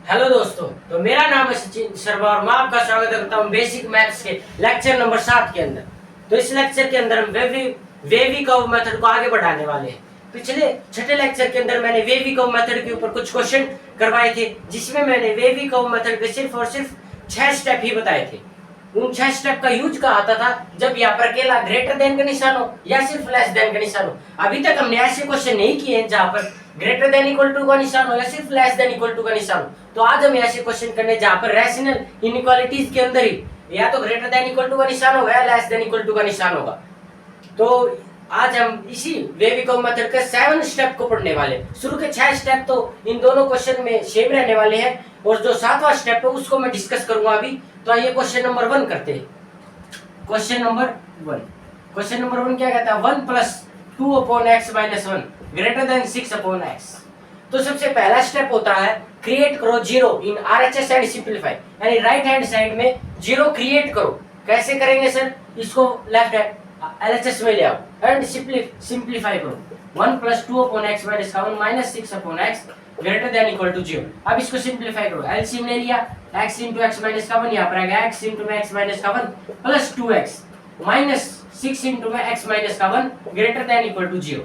Hello दोस्तों, तो मेरा नाम है सचिन शर्मा और मैं आपका स्वागत करता हूँ बेसिक मैथ्स के लेक्चर नंबर 7 के अंदर। तो इस लेक्चर के अंदर हम वेवी कर्व मेथड को आगे बढ़ाने वाले हैं। पिछले छठे लेक्चर के अंदर मैंने वेवी कर्व मेथड के ऊपर कुछ क्वेश्चन करवाए थे, जिसमें मैंने वेवी कर्व मेथड के सिर्फ और सिर्फ 6 स्टेप ही बताए थे। उन 6 स्टेप का यूज कहा आता था जब यहाँ पर अकेला ग्रेटर देन का निशान हो या सिर्फ लेस देन का निशान हो। अभी तक हमने ऐसे क्वेश्चन नहीं किए जहां पर ग्रेटर देन इक्वल टू का निशान हो या सिर्फ लेस देन इक्वल टू का निशान हो। तो आज हम ऐसे क्वेश्चन करने जहां पर रैशनल इनइक्वालिटीज के अंदर ही या तो ग्रेटर देन इक्वल टू का निशान होगा या लेस देन इक्वल टू का निशान होगा। तो आज हम इसी वेवी कर्व मेथड के 7 स्टेप को पढ़ने वाले। शुरू के 6 स्टेप तो इन दोनों क्वेश्चन में सेम रहने वाले हैं और जो 7वां स्टेप है उसको मैं डिस्कस करूंगा अभी। तो आइए क्वेश्चन नंबर 1 करते हैं। क्वेश्चन नंबर 1 क्या कहता है? 1 + 2/x - 1 ग्रेटर देन 6/x। तो सबसे पहला स्टेप होता है क्रिएट करो zero in RHS and simplify, यानी राइट हैंड साइड में जीरो क्रिएट करो। कैसे करेंगे सर? इसको लेफ्ट हैंड एलएचएस में ले आओ एंड सिंपलीफाई करो। 1 + 2/x - 1 - 6/x greater than equal to 0। अब इसको सिंपलीफाई करो। एलसीएम ले लिया, x × x - 1 यहाँ पर आएगा x × x - 1 + 2x - 6 × x - 1 greater than equal to 0।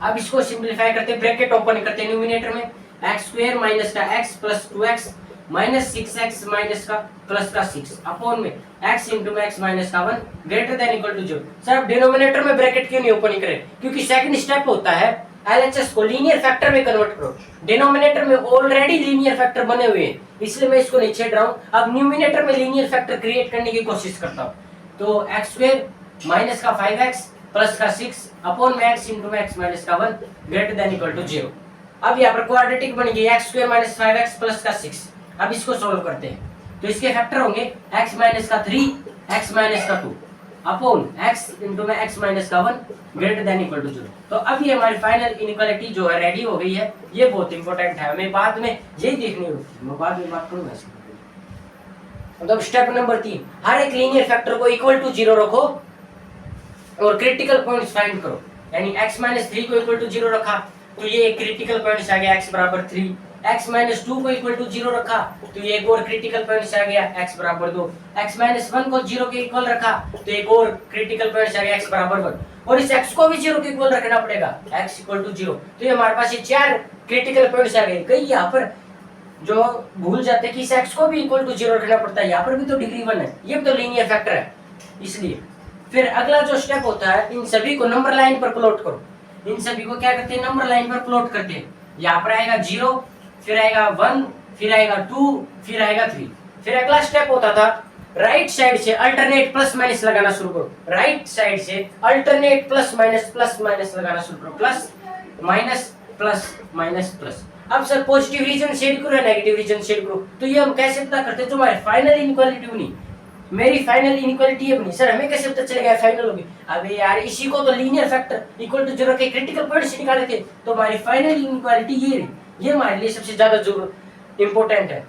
अब इसको सिंपलीफाई करते, ब्रैकेट ओपन करते न्यूमरेटर में x² - x + 2x - 6x - 6 upon में x × x - 1 greater than equal to 0। Sir अब डिनोमिनेटर में ब्रैकेट क्यों नहीं ओपन करें? क्योंकि सेकंड स्टेप होता है एलएचएस को लीनियर फैक्टर में कन्वर्ट करो। डिनोमिनेटर में ऑलरेडी लीनियर फैक्टर बने हुए हैं, इसलिए मैं इसको नहीं छेड़ रहा हूं। अब न्यूमरेटर में लीनियर फैक्टर क्रिएट करने की कोशिश करता हूं। तो x² - 5x + 6 अपॉन में x × x - 1 greater than equal to 0। अब यहाँ पर क्वाड्रेटिक बन गई x² - 5x + 6। अब इसको सोल्व करते हैं तो इसके फैक्टर होंगे x - 3 x - 2 upon x × x - 1 greater than equal to 0। तो अब ये हमारी फाइनल इनइक्वालिटी जो है रेडी हो गई है। ये बहुत इंपॉर्टेंट है, हमें बाद में यही देखनी होती है, मैं बाद में बात करूंगा इसके। मतलब स्टेप नंबर 3, हर एक लीनियर फैक्टर को इक्वल टू 0 रखो और क्रिटिकल पॉइंट्स फाइंड करो। यानी x - 3 को इक्वल टू 0 रखा तो ये एक क्रिटिकल पॉइंट्स आ गया x = 3। x - 2 को इक्वल टू 0 रखा तो ये एक और क्रिटिकल पॉइंट्स आ गया x = 2। x - 1 को 0 के इक्वल रखा तो एक और क्रिटिकल पॉइंट्स आ गया x = 1। और इस x को भी 0 के इक्वल रखना पड़ेगा x = 0। तो ये हमारे पास ये 4 क्रिटिकल पॉइंट्स आ गए। कई यहाँ पर जो भूल जाते हैं कि इस x को भी इक्वल टू 0 रखना पड़ता है, यहाँ पर भी तो डिग्री 1 है, ये भी तो लीनियर फैक्टर है इसलिए। फिर अगला जो स्टेप होता है, इन सभी को नंबर लाइन पर प्लॉट करो। इन सभी को क्या करते हैं? नंबर लाइन पर प्लॉट करते हैं। यहाँ पर आएगा 0, फिर आएगा 1, फिर आएगा 2, फिर आएगा 3। फिर अगला स्टेप होता था राइट साइड से अल्टरनेट प्लस माइनस लगाना शुरू करो। राइट साइड से अल्टरनेट प्लस माइनस लगाना शुरू करो। Plus minus plus minus plus. अब सर पॉजिटिव रीजन शेड करो या नेगेटिव रीजन शेड करो, तो ये हम कैसे पता करते हैं? जो हमारी फाइनल इनइक्वालिटी बनी, मेरी फाइनल इनइक्वालिटी है बनी, सर हमें कैसे पता चलेगा फाइनल होगी? अबे यार इसी को तो लीनियर फैक्टर इक्वल टू 0 के क्रिटिकल पॉइंट से निकाले थे, तो हमारी फाइनल इनइक्वालिटी ये हमारे लिए सबसे ज्यादा जरूर इंपॉर्टेंट है।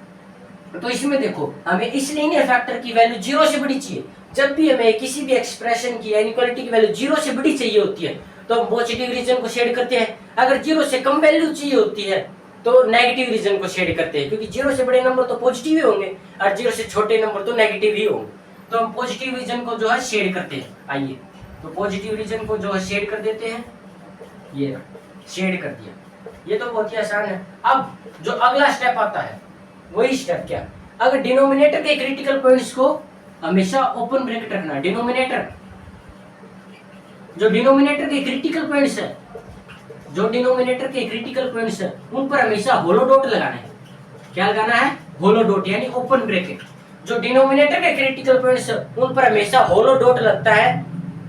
तो इसमें देखो हमें इस लीनियर फैक्टर की वैल्यू 0 से बड़ी चाहिए। जब भी हमें किसी भी एक्सप्रेशन की इनइक्वालिटी की वैल्यू 0 से बड़ी चाहिए होती है तो हम पॉजिटिव रीजन को शेड करते हैं। अगर 0 से कम वैल्यू चाहिए होती है तो नेगेटिव रीजन को शेड करते हैं, क्योंकि 0 से बड़े नंबर तो पॉजिटिव ही होंगे और 0 से छोटे नंबर तो नेगेटिव ही होंगे। तो हम पॉजिटिव रीजन को जो है शेड करते हैं। आइए तो पॉजिटिव रीजन को जो है शेड कर देते हैं, ये शेड कर दिया। ये तो बहुत ही आसान है। अब जो अगला स्टेप आता है वही स्टेप क्या? अगर डिनोमिनेटर के क्रिटिकल पॉइंट्स को हमेशा ओपन ब्रैकेट रखना। डिनोमिनेटर जो डिनोमिनेटर के क्रिटिकल पॉइंट्स है, जो डिनोमिनेटर के क्रिटिकल पॉइंट्स है उन पर हमेशा होलो डॉट लगाना है। क्या लगाना है? होलो डॉट, यानी ओपन ब्रैकेट। जो डिनोमिनेटर के क्रिटिकल पॉइंट्स है उन पर हमेशा होलो डॉट लगता है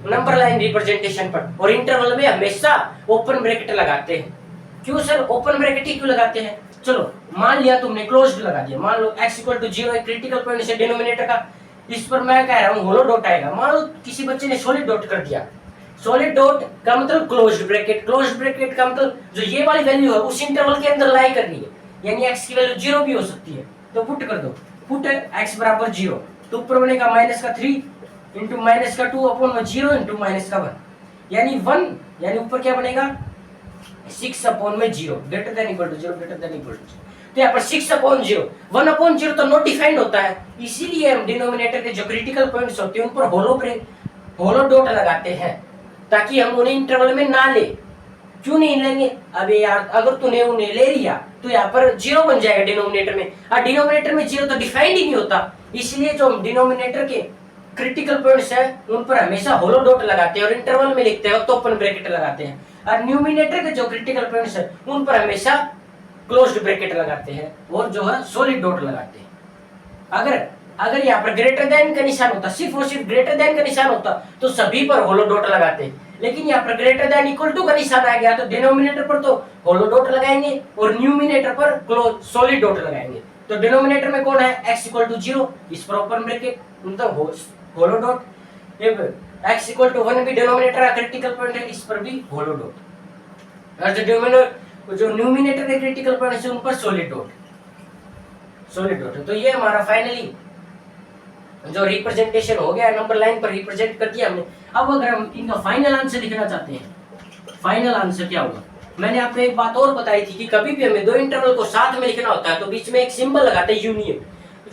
नंबर लाइन रिप्रेजेंटेशन पर, और इंटरवल में हमेशा ओपन ब्रैकेट लगाते हैं। क्यों सर ओपन ब्रैकेट ही क्यों लगाते हैं? चलो मान लिया तुमने क्लोज्ड लगा दिया, मान लो x = 0 एक क्रिटिकल पॉइंट है डिनोमिनेटर का, इस पर मैं कह रहा हूँ होलो डॉट आएगा। मान लो किसी बच्चे ने सॉलिड डॉट कर दिया। सॉलिड डॉट का मतलब क्लोज्ड ब्रैकेट, क्लोज्ड ब्रैकेट का मतलब जो ये वाली वैल्यू है उस इंटरवल के अंदर लाई करनी है, यानी x की वैल्यू 0 भी हो सकती है। तो पुट कर दो, पुट x = 0, तो ऊपर बनेगा -3 × -2 अपॉन 0 × -1, यानी 1, यानी ऊपर क्या बनेगा 6 अपॉन में 0 greater than equal to 0 greater than equal to 0। तो यहाँ पर 6 अपॉन 0 1 अपॉन 0 तो नॉट डिफाइंड होता है, इसीलिए हम डिनोमिनेटर के जो क्रिटिकल पॉइंट्स होते हैं उन पर होलो डॉट लगाते हैं ताकि हम उन्हें इंटरवल में ना ले। क्यों नहीं लेंगे? अबे यार अगर तूने उन्हें ले लिया तो यहाँ पर 0 बन जाएगा डिनोमिनेटर में, और डिनोमिनेटर में 0 तो डिफाइंड ही नहीं होता, इसलिए जो डिनोमिनेटर के क्रिटिकल पॉइंट्स है उन पर हमेशा होलो डॉट लगाते हैं और इंटरवल में लिखते हैं तो ओपन ब्रैकेट लगाते हैं, और न्यूमिनेटर के जो क्रिटिकल पॉइंट्स है उन पर हमेशा क्लोज्ड ब्रैकेट लगाते हैं और जो है सॉलिड डॉट लगाते हैं। अगर यहाँ पर ग्रेटर देन का निशान होता, सिर्फ और सिर्फ ग्रेटर देन का निशान होता तो सभी पर होलो डॉट लगाते हैं, लेकिन यहाँ पर ग्रेटर देन इक्वल टू का निशान आ गया तो डिनोमिनेटर पर तो होलो डॉट लगाएंगे और न्यूमिनेटर पर क्लोज सॉलिड डॉट लगाएंगे। तो डिनोमिनेटर में कौन है? x इक्वल टू 0, इस पर ओपन ब्रैकेट मतलब होलो डॉट, x इक्वल टू 1 भी डिनोमिनेटर का क्रिटिकल पॉइंट है, इस पर भी होलो डॉट, और जो न्यूमिनेटर के क्रिटिकल पॉइंट है उन पर सॉलिड डॉट है। तो ये हमारा फाइनली जो रिप्रेजेंटेशन हो गया, नंबर लाइन पर रिप्रेजेंट कर दिया हमने। अब अगर हम इनका फाइनल आंसर लिखना चाहते हैं, फाइनल आंसर क्या होगा? मैंने आपको एक बात और बताई थी कि कभी भी हमें दो इंटरवल को साथ में लिखना होता है तो बीच में एक सिंबल लगाते हैं यूनियन,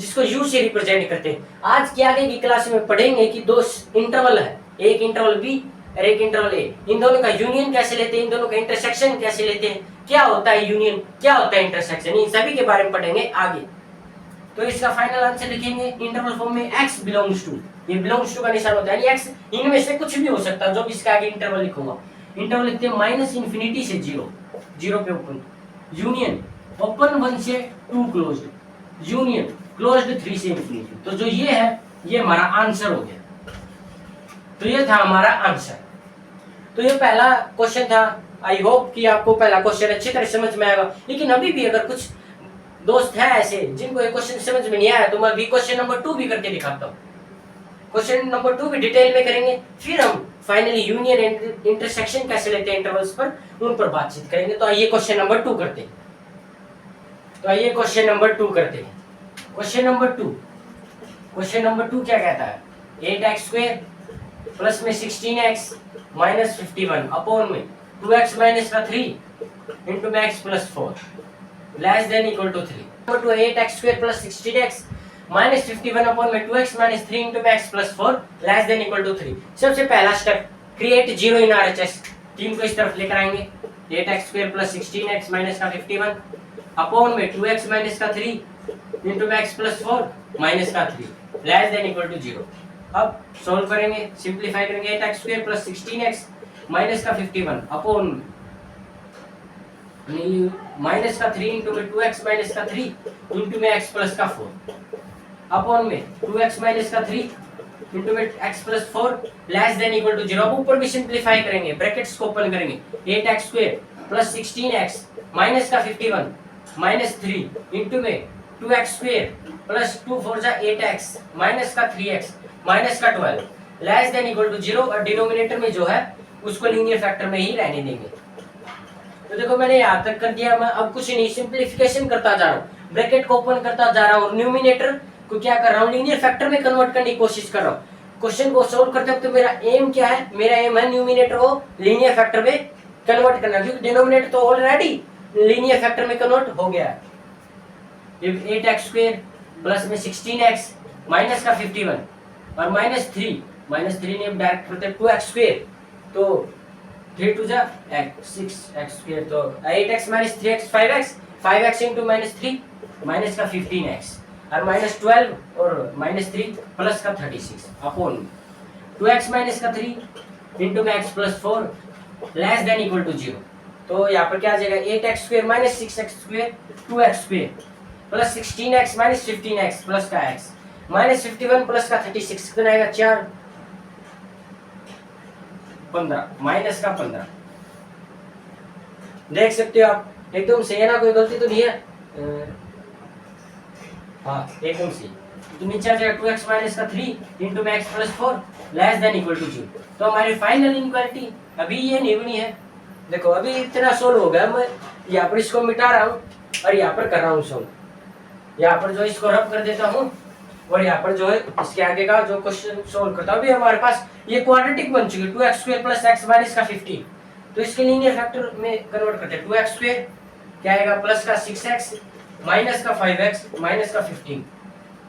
जिसको यू से रिप्रेजेंट करते हैं। आज के आगे की क्लास में पढ़ेंगे कि दो इंटरवल है, एक इंटरवल बी और एक इंटरवल ए, इन दोनों का यूनियन कैसे लेते हैं, इन दोनों का इंटरसेक्शन कैसे लेते हैं, क्या होता है यूनियन, क्या होता है इंटरसेक्शन, इन सभी के बारे में पढ़ेंगे आगे। तो इसका फाइनल आंसर लिखेंगे इंटरवल फॉर्म में x बिलोंग्स टू, ये बिलोंग्स टू का निशान होता है, यानी x इनमें से कुछ भी हो सकता है, जो भी इसके आगे इंटरवल लिखूंगा। इंटरवल लिखते हैं माइनस इन्फिनिटी से 0 पे ओपन, यूनियन ओपन 1 से 2 क्लोज्ड, यूनियन क्लोज्ड 3 से इन्फिनिटी। तो जो ये है ये हमारा आंसर हो गया। तो ये था हमारा आंसर। तो ये पहला क्वेश्चन था। आई होप कि आपको पहला क्वेश्चन अच्छी तरह समझ में आएगा, लेकिन अभी भी अगर कुछ दोस्त है ऐसे जिनको ये क्वेश्चन समझ में नहीं आया तो मैं अभी क्वेश्चन नंबर 2 भी करके दिखाता हूँ। क्वेश्चन नंबर 2 भी डिटेल में करेंगे, फिर हम फाइनली यूनियन एंड इंटरसेक्शन कैसे लेते हैं इंटरवल्स पर, उन पर बातचीत करेंगे। तो आइए क्वेश्चन नंबर 2 करते हैं। क्वेश्चन नंबर 2 क्या कहता है? 8x² प्लस में 16x माइनस 51 अपॉन में 2x माइनस का 3 इंटू में x plus 4 less than equal to 3। Number 2 8x² plus 16x minus 51 upon में 2x माइनस 3 इंटू में x plus 4 less than equal to 3। सबसे पहला स्टेप क्रिएट 0 इन RHS, 3 को इस तरफ लेकर आएंगे, 8x² प्लस 16x माइनस का 51 अपॉन में 2x माइनस का 3 इंटू में x प्लस 4 माइनस का 3 लेस देन इक्वल टू 0। अब सॉल्व करेंगे, सिंपलीफाई करेंगे, 8x² प्लस 16x माइनस का 51 अपॉन माइनस का 3 इंटू में 2x माइनस का 3 इंटू में x प्लस का 4 अपॉन में 2x माइनस का 3 इंटू में x plus 4 less than equal to 0। अब ऊपर भी सिंपलीफाई करेंगे, ब्रैकेट्स को ओपन करेंगे, 8x² प्लस 16x माइनस का 51 माइनस 3 इंटू में 2x² प्लस 2 4 जा 8x माइनस का 3x माइनस का 12 लेस देन इक्वल टू 0, और डिनोमिनेटर में जो है उसको लीनियर फैक्टर में ही रहने देंगे। तो देखो मैंने यहाँ तक कर दिया, मैं अब कुछ नहीं, सिंपलीफिकेशन करता जा रहा हूँ, ब्रैकेट को ओपन करता जा रहा हूँ और न्यूमिनेटर को क्या कर रहा हूँ, लीनियर फैक्टर में कन्वर्ट करने की कोशिश कर रहा हूँ। क्वेश्चन को सॉल्व करते वक्त तो मेरा एम क्या है? मेरा एम है न्यूमिनेटर को लीनियर फैक्टर में कन्वर्ट करना, क्योंकि डिनोमिनेटर तो ऑलरेडी लीनियर फैक्टर में कन्वर्ट हो गया है। 8x² प्लस में 16x माइनस का 51 और माइनस 3 ने डायरेक्ट करते 2x², तो 3 2 जा 6x², तो 8x minus 3x 5x into minus 3 minus का 15x और माइनस 12 और माइनस 3 प्लस का 36 अपॉन 2x माइनस का 3 इंटू में x plus 4 less than equal to 0। तो यहाँ पर क्या आ जाएगा, 8x² minus 6x² 2x² plus 16x minus 15x plus का x माइनस 51 प्लस का 36 कितना आएगा, 4 15 माइनस का 15। देख सकते हो आप, एकदम सही है ना, कोई गलती तो नहीं है? हाँ एकदम सही। तो नीचे आ जाएगा 2x माइनस का 3 इंटू में x plus 4 less than equal to 0। तो हमारी फाइनल इनक्वालिटी अभी ये नहीं बनी है। देखो अभी इतना सोल्व हो गया, मैं यहाँ पर इसको मिटा रहा हूँ और यहाँ पर कर रहा हूँ सोल्व, यहाँ पर जो इसको रब कर देता हूँ और यहाँ पर जो है इसके आगे का जो क्वेश्चन सोल्व करता हूँ। अभी हमारे पास ये क्वाड्रेटिक बन चुकी है, 2x² प्लस x माइनस का 15 तो इसके लीनियर फैक्टर में कन्वर्ट करते हैं। 2x स्क्वायर क्या आएगा, प्लस का 6x माइनस का 5x माइनस का 15,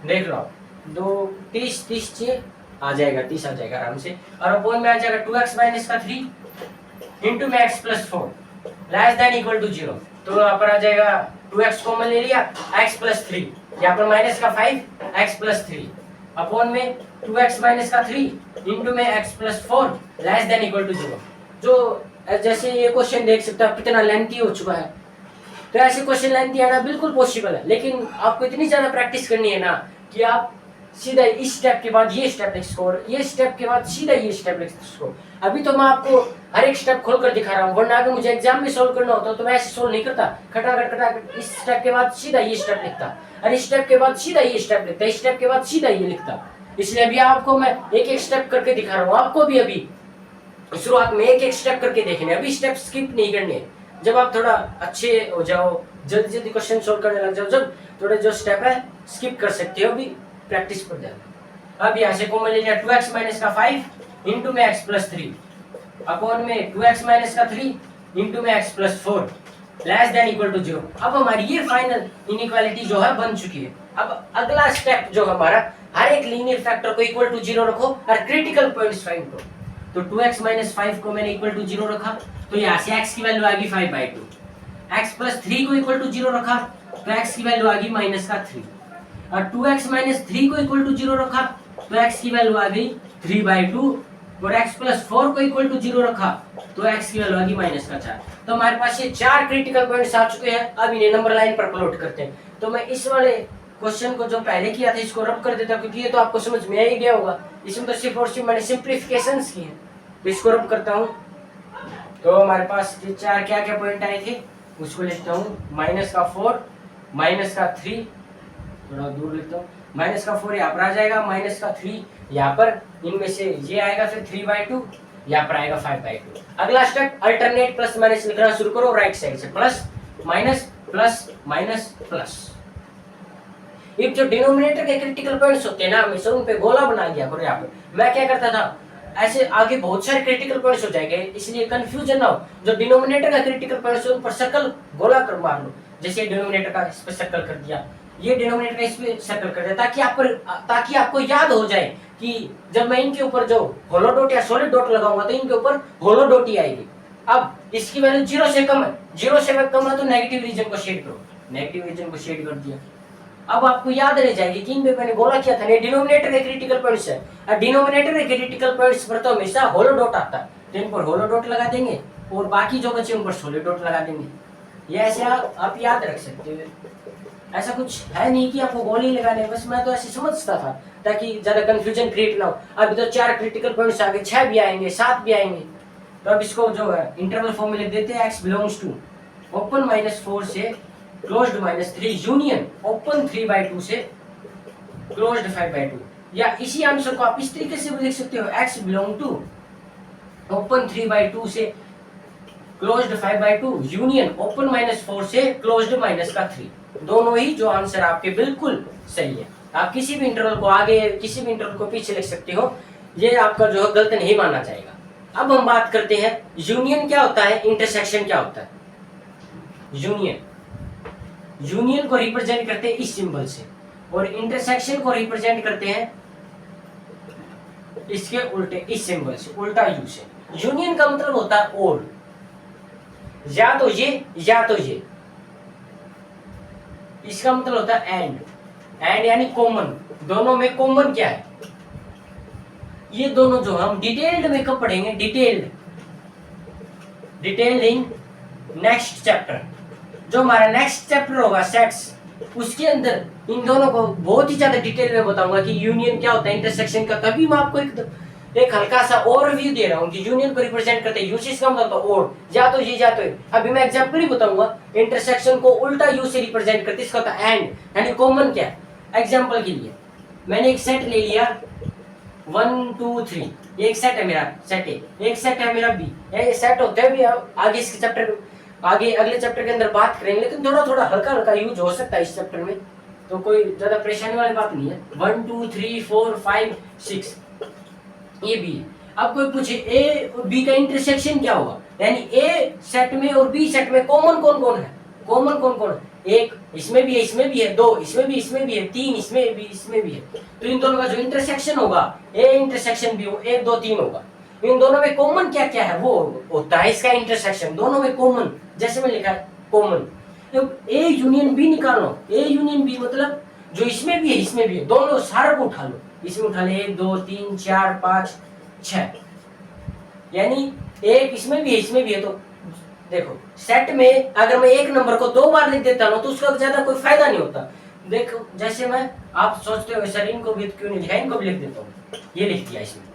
देख लो आप, 2 30 30 आ जाएगा, 30 आ जाएगा आराम से। और अपॉन में आ जाएगा 2x माइनस का 3 इंटू में x plus 4 less than equal to 0। तो यहाँ पर आ जाएगा 2x कॉमन ले लिया, x प्लस 3, यहाँ पर माइनस का 5 x प्लस 3 अपॉन में 2x माइनस का 3 इंटू में x plus 4 less than equal to 0। जो जैसे ये क्वेश्चन देख सकते हो कितना लेंथी हो चुका है, तो ऐसे क्वेश्चन लाइन आना बिल्कुल पॉसिबल है, लेकिन आपको इतनी ज्यादा प्रैक्टिस करनी है ना कि आप सीधा इस स्टेप के बाद ये स्टेप लिख सको, ये स्टेप के बाद सीधा ये स्टेप लिख सको। अभी तो मैं आपको हर एक स्टेप खोल कर दिखा रहा हूँ, वरना अगर मुझे एग्जाम में सोल्व करना होता तो मैं ऐसे सोल्व नहीं करता, खटाखट इस स्टेप के बाद सीधा ये स्टेप लिखता, और इस स्टेप के बाद सीधा ये स्टेप लिखता, इस स्टेप के बाद सीधा ये लिखता। इसलिए अभी आपको मैं एक एक स्टेप करके दिखा रहा हूँ, आपको भी अभी शुरुआत में एक एक स्टेप करके देखने, अभी स्टेप स्किप नहीं करने। जब आप थोड़ा अच्छे हो जाओ, जल्दी जल्दी क्वेश्चन सोल्व करने लग जाओ, जब थोड़े जो स्टेप है स्किप कर सकते हो, अभी प्रैक्टिस कर जाओ। अब यहाँ से कॉमन ले लिया 2x माइनस का 5 इंटू में x प्लस 3 अपॉन में 2x माइनस का 3 इंटू में x plus 4 less than equal to 0। अब हमारी ये फाइनल इनइक्वालिटी जो है बन चुकी है। अब अगला स्टेप जो हमारा, हर एक लीनियर फैक्टर को इक्वल टू 0 रखो और क्रिटिकल पॉइंट्स फाइंड करो। तो 2x माइनस 5 को मैंने इक्वल टू 0 रखा, तो यहाँ से x की वैल्यू आ गई 5/2। x प्लस 3 को इक्वल टू 0 रखा, तो x की वैल्यू आ गई माइनस का 3। और 2x माइनस 3 को इक्वल टू 0 रखा, तो x की वैल्यू आ गई 3/2। और x प्लस 4 को इक्वल टू 0 रखा, तो x की वैल्यू आ गई माइनस का 4। तो हमारे पास ये 4 क्रिटिकल पॉइंट्स आ चुके हैं। अब इन्हें नंबर लाइन पर प्लॉट करते हैं। तो मैं इस वाले क्वेश्चन को जो पहले किया था इसको रब कर देता हूं, क्योंकि ये तो आपको समझ में आ ही गया होगा। इसमें तो सिर्फ और सिर्फ मैंने सिंप्लीफिकेशंस की है, तो इसको रब करता हूँ। तो हमारे पास ये 4 क्या क्या पॉइंट आए थे उसको लिखता हूँ। माइनस का 4, माइनस का 3, थोड़ा दूर लिखता हूँ, माइनस का 4 यहाँ पर आ जाएगा, माइनस का 3 यहाँ पर, इनमें से ये आएगा फिर 3/2, यहाँ पर आएगा 5/2। अगला स्टेप अल्टरनेट प्लस माइनस लिखना शुरू करो, राइट साइड से plus minus plus minus plus. ये जो डिनोमिनेटर के क्रिटिकल पॉइंट्स होते हैं ना, हमेशा उन पे गोला बना दिया करो। यहाँ पे मैं क्या करता था, ऐसे आगे बहुत सारे क्रिटिकल पॉइंट्स हो जाएंगे, इसलिए कंफ्यूजन ना हो। जो डिनोमिनेटर का क्रिटिकल पॉइंट्स है उन पर सर्कल गोला कर मार लो। जैसे डिनोमिनेटर का इस पे सर्कल कर दिया, ये डिनोमिनेटर का इस पे सर्कल कर दिया, ताकि आपको याद हो जाए कि जब मैं इनके ऊपर जो होलो डॉट या सॉलिड डॉट लगाऊंगा तो इनके ऊपर होलो डॉट ही आएगी। अब इसकी वैल्यू 0 से कम है, 0 से कम है तो नेगेटिव रीजन को शेड करो, नेगेटिव रीजन को शेड कर दिया। अब आपको याद रह जाएगी कि इन पे मैंने गोला किया था, ये डिनोमिनेटर के क्रिटिकल पॉइंट्स है, और डिनोमिनेटर के क्रिटिकल पॉइंट्स पर तो हमेशा होलो डॉट आता है, तो इन पर होलो डॉट लगा देंगे और बाकी जो बचे उन पर सॉलिड डॉट लगा देंगे। ये ऐसे आप याद रख सकते हो। ऐसा कुछ है नहीं कि आपको गोली लगाने, बस मैं तो ऐसे समझता था ताकि ज्यादा कंफ्यूजन क्रिएट ना हो। अभी तो 4 क्रिटिकल पॉइंट्स आ गए, 6 भी आएंगे, 7 भी आएंगे। तो अब इसको जो है इंटरवल फॉर्म में लिख देते हैं, x बिलोंग्स टू ओपन -4 से क्लोज्ड -3 यूनियन ओपन 3/2 से क्लोज्ड 5/2। या इसी आंसर को आप इस तरीके से भी लिख सकते हो, x बिलोंग टू ओपन 3/2 से क्लोज्ड 5/2 यूनियन ओपन -4 से क्लोज्ड -3। दोनों ही जो आंसर आपके बिल्कुल सही है। आप किसी भी इंटरवल को आगे, किसी भी इंटरवल को पीछे लिख सकते हो, ये आपका जो है गलत नहीं माना जाएगा। अब हम बात करते हैं यूनियन क्या होता है, इंटरसेक्शन क्या होता है। यूनियन को रिप्रेजेंट करते हैं इस सिंबल से, और इंटरसेक्शन को रिप्रेजेंट करते हैं इसके उल्टे, इस सिंबल से, उल्टा यू से। यूनियन का मतलब होता है और, या तो ये या तो ये। इसका मतलब होता है एंड यानी कॉमन। दोनों में कॉमन क्या है, ये दोनों जो हम डिटेल्ड में कब पढ़ेंगे, डिटेल्ड इन नेक्स्ट चैप्टर। जो हमारा नेक्स्ट चैप्टर होगा सेट्स, उसके अंदर इन दोनों को बहुत ही ज्यादा डिटेल में बताऊंगा कि यूनियन क्या होता है, इंटरसेक्शन का। तभी मैं आपको एक हल्का सा ओवरव्यू दे रहा हूँ कि यूनियन को रिप्रेजेंट करते हैं यूसिस का मतलब और, या तो ये या तो ये। अभी मैं एग्जांपल ही बताऊंगा। इंटरसेक्शन को उल्टा यू से रिप्रेजेंट करते, इसका होता है एंड, यानी कॉमन क्या है। एग्जांपल के लिए मैंने एक सेट ले लिया 1 2 3, एक सेट है मेरा, सेट ए, एक सेट है मेरा बी। ये सेट होते हैं भी, आगे इसके चैप्टर, आगे अगले चैप्टर के अंदर बात करेंगे, लेकिन थोड़ा थोड़ा हल्का हल्का यूज हो सकता है इस चैप्टर में, तो कोई ज्यादा परेशानी वाली बात नहीं है। 1 2 3 4 5 6 ये भी है। अब कोई पूछे ए और बी का इंटरसेक्शन क्या होगा, यानी ए सेट में और बी सेट में कॉमन कौन कौन है, कॉमन कौन कौन है, एक इसमें भी है, इसमें भी है, दो इसमें भी है, तीन इसमें भी है। तो इन दोनों का जो इंटरसेक्शन होगा, ए इंटरसेक्शन बी, एक दो तीन होगा। इन दोनों में कॉमन क्या क्या है वो होता है इसका इंटरसेक्शन, दोनों में कॉमन, जैसे मैं लिखा है कॉमन। ए यूनियन बी निकालो, ए यूनियन बी मतलब जो इसमें भी है इसमें भी है, दोनों सारे को उठा लो, इसमें उठा ले 1 2 3 4 5 6, यानी एक इसमें भी है इसमें भी है। तो देखो सेट में अगर मैं एक नंबर को 2 बार लिख देता हूँ तो उसका ज्यादा कोई फायदा नहीं होता। देखो जैसे मैं, आप सोचते हो सर इनको भी क्यों नहीं लिखा, इनको भी लिख देता हूँ, ये लिख दिया इसमें।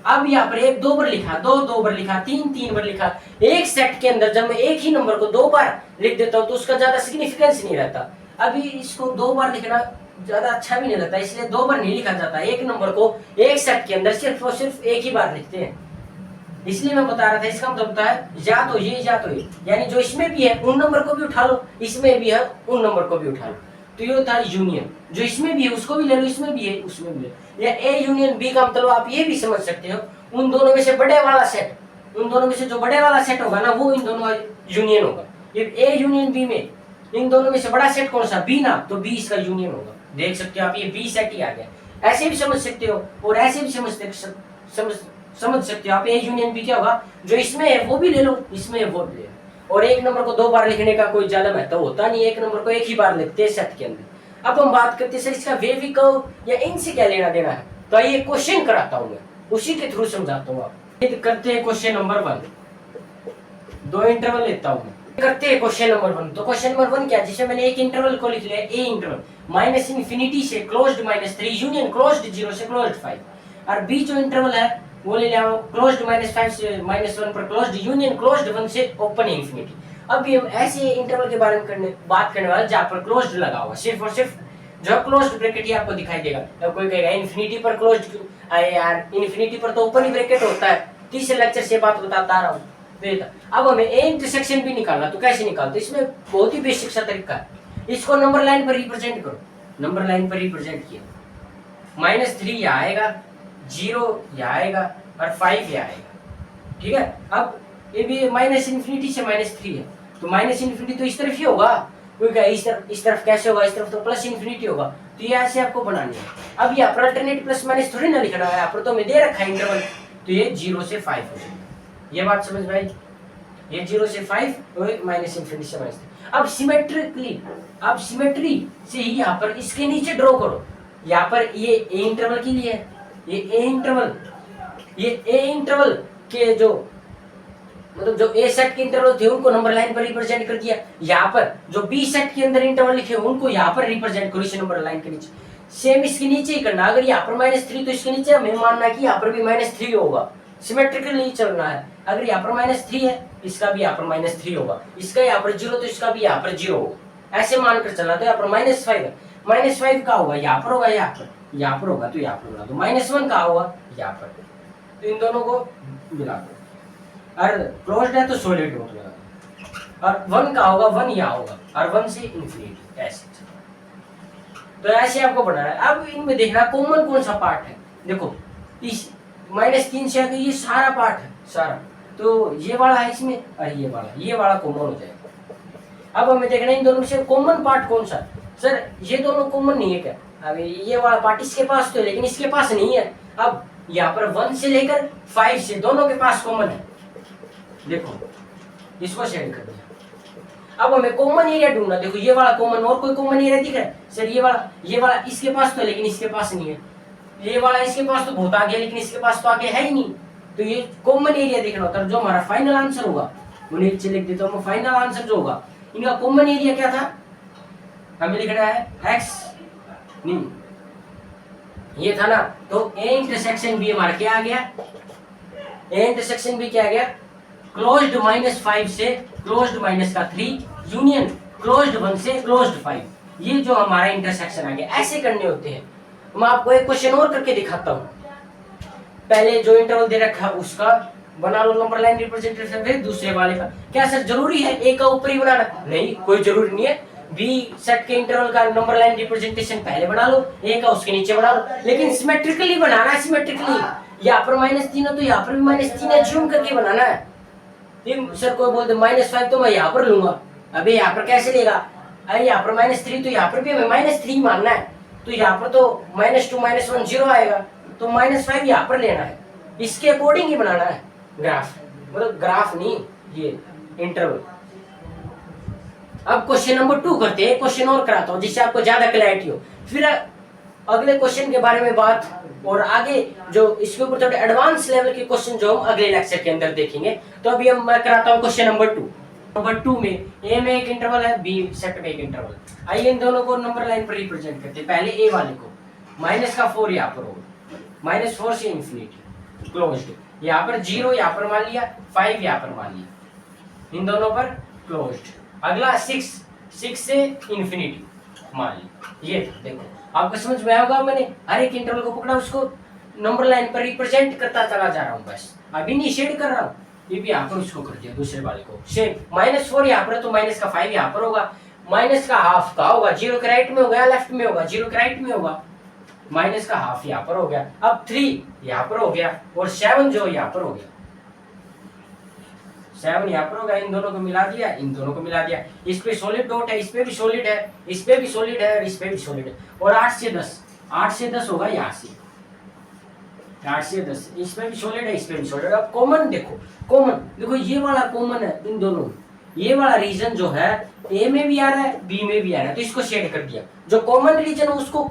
अब यहाँ पर एक 2 बार लिखा, दो बार लिखा, तीन बार लिखा। एक सेट के अंदर जब मैं एक ही नंबर को 2 बार लिख देता हूँ तो उसका ज्यादा सिग्निफिकेंस नहीं रहता। अभी इसको 2 बार लिखना ज्यादा अच्छा भी नहीं लगता, इसलिए 2 बार नहीं लिखा जाता। एक नंबर को एक सेट के अंदर सिर्फ और सिर्फ एक ही बार लिखते हैं, इसलिए मैं बता रहा था। इसका मतलब होता है या तो ये या तो ये, यानी जो इसमें भी है उन नंबर को भी उठा लो, इसमें भी है उन नंबर को भी उठा लो। तो ये होता है यूनियन, जो इसमें भी है उसको भी ले लो, इसमें भी है उसमें भी ले। या ए यूनियन बी का मतलब आप ये भी समझ सकते हो, उन दोनों में से बड़े वाला सेट, उन दोनों में से जो बड़े वाला सेट होगा ना वो इन दोनों का यूनियन होगा। ये ए यूनियन बी में इन दोनों में से बड़ा सेट कौन सा, बी ना, तो बी इसका यूनियन होगा। देख सकते हो आप, ये बी सेट ही आ गया। ऐसे भी समझ सकते हो और ऐसे भी समझ सकते हो आप। ए यूनियन बी क्या होगा, जो इसमें है वो भी ले लो, इसमें है वो भी ले लो। और एक नंबर को 2 बार लिखने का कोई ज्यादा महत्व होता नहीं, एक नंबर को एक ही बार लिखते हैं सेट के अंदर। अब हम बात करते हैं सर इसका वेवी कर्व या इनसे क्या लेना देना है, तो ये क्वेश्चन कराता हूं मैं, उसी के थ्रू समझाता हूँ। आप करते हैं क्वेश्चन नंबर 1, 2 इंटरवल लेता हूँ, करते हैं क्वेश्चन नंबर 1। तो क्वेश्चन नंबर 1 क्या, जिसमें मैंने एक इंटरवल को लिख लिया ए इंटरवल, -∞ से क्लोज्ड -3 यूनियन क्लोज्ड 0 से क्लोज्ड 5, और बी जो इंटरवल है वो ले लिया क्लोज्ड -5 से -1 पर क्लोज्ड यूनियन क्लोज्ड 1 से ओपन इंफिनिटी। अब हम ऐसे इंटरवल के बारे में बात करने वाले जहाँ पर क्लोज्ड लगा हुआ, सिर्फ और सिर्फ जो क्लोज्ड ब्रैकेट ही आपको दिखाई देगा। तो कोई कहेगा इन्फिनिटी पर क्लोज्ड क्यों, यार इन्फिनिटी पर तो ओपन ही ब्रैकेट होता है, तीसरे लेक्चर से बात बताता आ रहा हूँ। अब हमें ए इंटरसेक्शन भी निकालना, तो कैसे निकालते, इसमें बहुत ही बेसिक सा तरीका है। इसको नंबर लाइन पर रिप्रेजेंट करो, नंबर लाइन पर रिप्रेजेंट किया, -3 यहाँ आएगा, 0 यहाँ आएगा और 5 यहाँ आएगा, ठीक है। अब ये भी -∞ से -3 है, तो -∞ तो इस तरफ ही होगा, क्योंकि इस तरफ कैसे होगा, इस तरफ तो +∞ होगा। तो ये ऐसे आपको बनानी है। अब यहाँ पर अल्टरनेट प्लस माइनस थोड़ी ना लिखना है, यहाँ पर तो मैं दे रखा है इंटरवल, तो ये 0 से 5 हो जाएगा। ये बात समझ में आई, ये 0 से 5 और -∞ से -3। अब सिमेट्रिकली, अब सिमेट्री से ही यहाँ पर इसके नीचे ड्रॉ करो। यहाँ पर ये ए इंटरवल के लिए है, ये ए इंटरवल के जो मतलब जो ए सेट के इंटरवल थे उनको नंबर लाइन पर रिप्रेजेंट कर दिया। यहाँ पर जो बी सेट के अंदर इंटरवल लिखे उनको यहाँ पर रिप्रेजेंट करो, इस नंबर लाइन के नीचे। सेम इसके नीचे ही करना, अगर यहाँ पर -3 तो इसके नीचे हमें मानना कि यहाँ पर भी -3 होगा, सिमेट्रिकली चलना है। अगर यहाँ पर -3 है, इसका भी यहाँ पर -3 होगा, इसका यहाँ पर 0 तो इसका भी यहाँ पर 0 होगा, ऐसे मानकर चलना। तो यहाँ पर -5 है, -5 का होगा यहाँ पर होगा, यहाँ पर होगा, तो यहाँ पर होगा। तो -1 का होगा यहाँ पर, तो इन दोनों को मिला दो। और क्लोज्ड है तो सॉलिड डॉट लगा, और 1 का होगा 1 यहाँ होगा, और 1 से इंफिनिटी ऐसे। तो ऐसे आपको बनाना है। अब इनमें देखना कॉमन कौन सा पार्ट है। देखो इस -3 से ये सारा पार्ट है सारा, तो ये वाला है इसमें, और ये वाला कॉमन हो जाएगा। अब हमें देखना इन दोनों में से कॉमन पार्ट कौन सा। सर ये दोनों कॉमन नहीं है क्या, अब ये वाला पार्ट इसके पास तो है लेकिन इसके पास नहीं है। अब यहाँ पर 1 से लेकर 5 से दोनों के पास कॉमन है, देखो इसको शेड कर दिया। अब हमें कॉमन एरिया ढूंढना। देखो ये वाला कॉमन, और कोई कॉमन एरिया दिख रहा है सर, ये वाला इसके पास तो है लेकिन इसके पास नहीं है, ये वाला इसके पास तो बहुत आगे है लेकिन इसके पास तो आगे है ही नहीं। तो ये कॉमन एरिया देखना होता है। जो हमारा फाइनल आंसर होगा वो नीचे लिख देता हूँ। फाइनल आंसर जो होगा, इनका कॉमन एरिया क्या था, हमें लिखना है x नहीं, ये था ना। तो ए इंटरसेक्शन बी हमारा क्या आ गया, ए इंटरसेक्शन बी क्या आ गया, क्लोज्ड -5 से क्लोज्ड -3 यूनियन क्लोज्ड 1 से क्लोज्ड 5। ये जो हमारा इंटरसेक्शन आ गया, ऐसे करने होते हैं। मैं आपको एक क्वेश्चन और करके दिखाता हूँ। पहले जो इंटरवल दे रखा उसका बना लो नंबर लाइन रिप्रेजेंटेशन, फिर दूसरे वाले का। क्या सर जरूरी है ए का ऊपर ही बनाना, नहीं कोई जरूरी नहीं है। बी सेट के इंटरवल का नंबर लाइन रिप्रेजेंटेशन पहले बना लो, ए का उसके नीचे बना लो, लेकिन सिमेट्रिकली बनाना है, सिमेट्रिकली। यहाँ पर -3 है तो यहाँ पर भी -3 है, जूम करके बनाना है। सर कोई बोलते -5 तो मैं यहाँ पर लूंगा, अबे यहाँ पर कैसे लेगा, अरे यहाँ पर -3 तो यहाँ पर भी हमें -3 मानना है, तो यहाँ पर तो -2 -1 0 आएगा, तो -5 यहाँ पर लेना है, इसके अकॉर्डिंग ही बनाना है ग्राफ, मतलब ग्राफ नहीं ये इंटरवल। अब क्वेश्चन नंबर 2 करते हैं, क्वेश्चन और कराता हूँ जिससे आपको ज्यादा क्लैरिटी हो, फिर अगले क्वेश्चन के बारे में बात, और आगे जो इसके ऊपर थोड़े एडवांस लेवल के क्वेश्चन जो हम अगले लेक्चर के अंदर देखेंगे। तो अभी मैं कराता हूँ क्वेश्चन नंबर 2। नंबर 2 में ए में एक इंटरवल है, बी सेट में एक इंटरवल। आइए इन दोनों को नंबर लाइन पर रिप्रेजेंट करते हैं। पहले ए वाले को -4 यहाँ पर होगा, -4 से इंफिनिटी क्लोज्ड, यहाँ पर 0 यहाँ पर मान लिया, 5 यहाँ पर मान लिया, इन दोनों पर क्लोज्ड। अगला 6 से इंफिनिटी मान लिया। ये देखो आपको समझ में आएगा, मैंने हर एक इंटरवल को पकड़ा, उसको नंबर लाइन पर रिप्रेजेंट करता चला जा रहा हूँ, बस अभी नहीं शेड कर रहा हूँ। ये भी यहाँ पर उसको कर दिया दूसरे वाले को सेम, -4 यहाँ पर है तो -5 यहाँ पर होगा, माइनस का हाफ का होगा, 0 के राइट में होगा या लेफ्ट में होगा, 0 के राइट में होगा, माइनस का हाफ यहाँ पर हो गया। अब 3 यहाँ पर हो गया और 7 जो यहाँ पर हो गया, 7 यहाँ पर हो गया, इन दोनों को मिला दिया, इन दोनों को मिला दिया। इस पे सॉलिड डॉट है, इस पे भी सॉलिड है, इस पे भी सॉलिड है और इस पे भी सॉलिड है। और 8 से 10 होगा यहाँ से, 8 से 10 इसमें भी सॉलिड है, इस पे भी सॉलिड है। अब कॉमन देखो ये वाला कॉमन है इन दोनों में, ये वाला रीजन जो है ए में भी आ रहा है, बी में भी आ रहा है, तो इसको शेड कर दिया। जो कॉमन रीजन उसको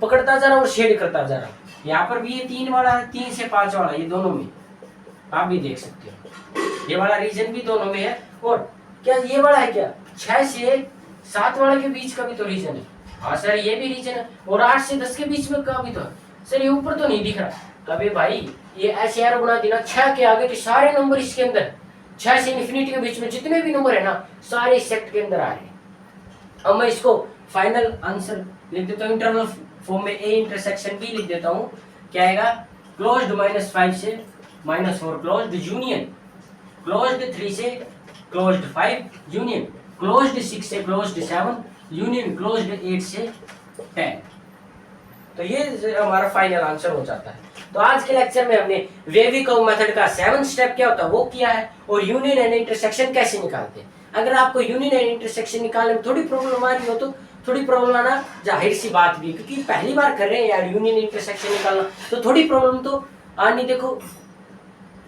पकड़ता जा रहा और शेड करता जा रहा। यहाँ पर भी ये 3 वाला है, 3 से 5 वाला, ये दोनों में आप भी देख सकते हो, ये वाला रीजन भी दोनों में है। और क्या ये वाला है क्या, 6 से 7 वाले के बीच का भी तो रीजन है। हाँ सर ये भी रीजन है, और 8 से 10 के बीच में का भी तो है। सर ये ऊपर तो नहीं दिख रहा। अबे भाई ये ऐसे एरो बना देना, 6 के आगे के सारे नंबर इसके अंदर, 6 से इन्फिनिटी के बीच में जितने भी नंबर है ना, सारे इस सेट के अंदर आ रहे हैं। अब मैं इसको फाइनल आंसर लिख देता हूँ इंटरवल फॉर्म में, ए इंटरसेक्शन बी लिख देता हूँ। क्या आएगा, क्लोज्ड -5 से -4 क्लोज्ड यूनियन, क्लोज्ड 3 से क्लोज्ड 5 यूनियन, क्लोज्ड 6 से क्लोज्ड 7 यूनियन, क्लोज्ड 8 से 10। तो ये हमारा फाइनल आंसर हो जाता है। तो आज के लेक्चर में हमने वेवी कर्व मेथड का 7 स्टेप क्या होता है वो किया है, और यूनियन एंड इंटरसेक्शन कैसे निकालते हैं। अगर आपको यूनियन एंड इंटरसेक्शन निकालने में थोड़ी प्रॉब्लम आ रही हो तो थोड़ी प्रॉब्लम आना जाहिर सी बात भी, क्योंकि पहली बार कर रहे हैं यार यूनियन इंटरसेक्शन निकालना, तो थोड़ी प्रॉब्लम तो आनी देखो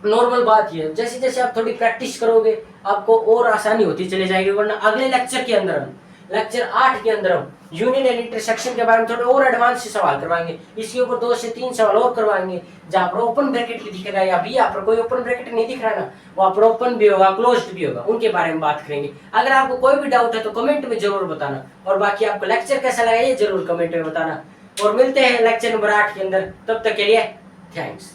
नॉर्मल बात ही है। जैसे जैसे आप थोड़ी प्रैक्टिस करोगे आपको और आसानी होती चले जाएगी। वरना अगले लेक्चर के अंदर हम लेक्चर 8 के अंदर हम यूनियन एंड इंटरसेक्शन के बारे में थोड़े और एडवांस से सवाल करवाएंगे। इसके ऊपर 2 से 3 सवाल और करवाएंगे, जहाँ पर ओपन ब्रैकेट दिखेगा या भी यहाँ पर कोई ओपन ब्रैकेट नहीं दिख रहा ना, वहाँ पर ओपन भी होगा क्लोज्ड भी होगा, उनके बारे में बात करेंगे। अगर आपको कोई भी डाउट है तो कमेंट में जरूर बताना, और बाकी आपको लेक्चर कैसा लगा ये जरूर कमेंट में बताना। और मिलते हैं लेक्चर नंबर 8 के अंदर, तब तक के लिए थैंक्स।